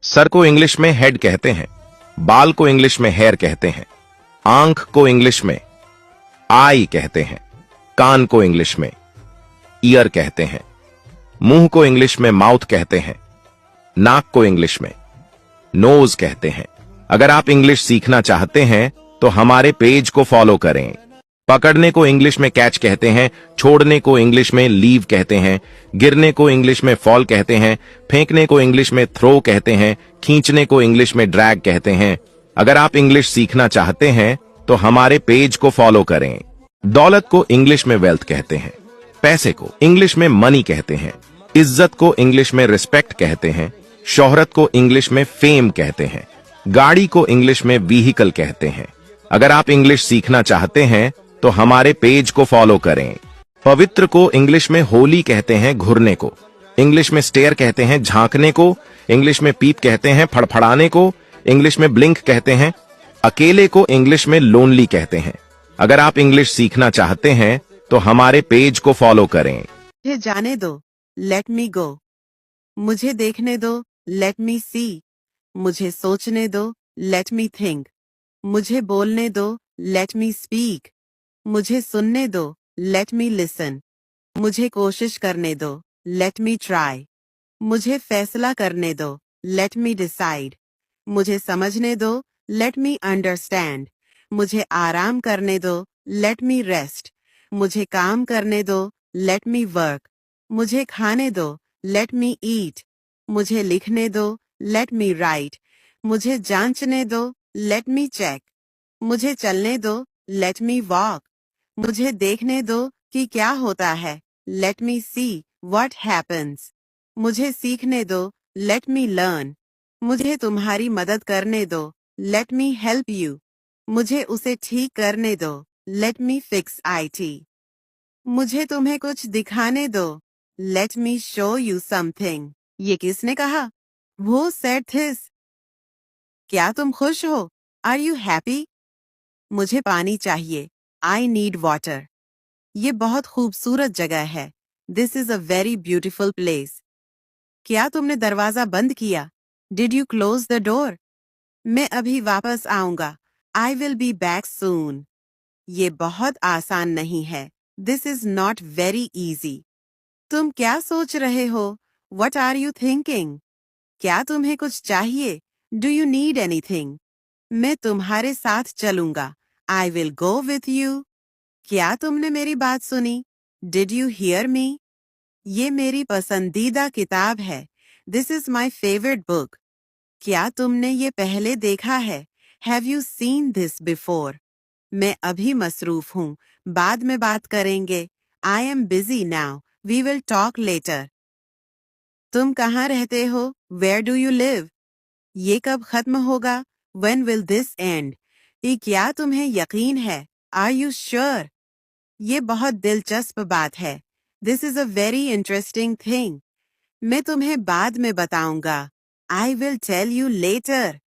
Sir को English में head कहते हैं, बाल को इंग्लिश में हेयर कहते हैं, आंख को इंग्लिश में आई कहते हैं, कान को इंग्लिश में ईयर कहते हैं, मुंह को इंग्लिश में माउथ कहते हैं, नाक को इंग्लिश में नोज कहते हैं। अगर आप इंग्लिश सीखना चाहते हैं तो हमारे पेज को फॉलो करें। पकड़ने को इंग्लिश में कैच कहते हैं, छोड़ने को इंग्लिश में लीव कहते हैं, गिरने को इंग्लिश में फॉल कहते हैं, फेंकने को इंग्लिश में थ्रो कहते हैं, खींचने को इंग्लिश में ड्रैग कहते हैं। अगर आप इंग्लिश सीखना चाहते हैं तो हमारे पेज को फॉलो करें। दौलत को इंग्लिश में वेल्थ कहते हैं, पैसे को इंग्लिश में मनी कहते हैं, इज्जत को इंग्लिश में रिस्पेक्ट कहते हैं, शोहरत को इंग्लिश में फेम कहते हैं, गाड़ी को इंग्लिश में व्हीकल कहते हैं। अगर आप इंग्लिश सीखना चाहते हैं तो हमारे पेज को फॉलो करें। पवित्र को इंग्लिश में होली कहते हैं, घुरने को इंग्लिश में स्टेयर कहते हैं, झांकने को इंग्लिश में पीप कहते हैं, फड़फड़ाने को इंग्लिश में ब्लिंक कहते हैं, अकेले को इंग्लिश में लोनली कहते हैं। अगर आप इंग्लिश सीखना चाहते हैं तो हमारे पेज को फॉलो करें। मुझे जाने दो, लेट मी गो। मुझे देखने दो, लेट मी सी। मुझे सोचने दो, लेट मी थिंक। मुझे बोलने दो, लेट मी स्पीक। मुझे सुनने दो, लेट मी लिसन। मुझे कोशिश करने दो, लेट मी ट्राई। मुझे फैसला करने दो, लेट मी डिसाइड। मुझे समझने दो, लेट मी अंडरस्टैंड। मुझे आराम करने दो, लेट मी रेस्ट। मुझे काम करने दो, लेट मी वर्क। मुझे खाने दो, लेट मी ईट। मुझे लिखने दो, लेट मी राइट। मुझे जांचने दो, लेट मी चेक। मुझे चलने दो, लेट मी वॉक। मुझे देखने दो कि क्या होता है, let me see what happens. मुझे सीखने दो, लेट मी लर्न। मुझे तुम्हारी मदद करने दो, लेट मी हेल्प यू। मुझे उसे ठीक करने दो, लेट मी फिक्स IT। मुझे तुम्हें कुछ दिखाने दो, let me show you something. ये किसने कहा? वो सेड थिस। क्या तुम खुश हो? Are you happy? मुझे पानी चाहिए, आई नीड वाटर। ये बहुत खूबसूरत जगह है, this is a very beautiful place. क्या तुमने दरवाजा बंद किया? Did you close the door? मैं अभी वापस आऊंगा, I will be back soon. ये बहुत आसान नहीं है, this is not very easy. तुम क्या सोच रहे हो? What are you thinking? क्या तुम्हें कुछ चाहिए? Do you need anything? मैं तुम्हारे साथ चलूंगा, I will go with you. क्या तुमने मेरी बात सुनी? Did you hear me? ये मेरी पसंदीदा किताब है, this is my favourite book. क्या तुमने ये पहले देखा है? Have you seen this before? मैं अभी मसरूफ हूँ, बाद में बात करेंगे। I am busy now, we will talk later. तुम कहाँ रहते हो? Where do you live? ये कब खत्म होगा? When will this end? ये क्या तुम्हें यकीन है? Are you sure? ये बहुत दिलचस्प बात है, This is a very interesting thing. मैं तुम्हें बाद में बताऊंगा, I will tell you later.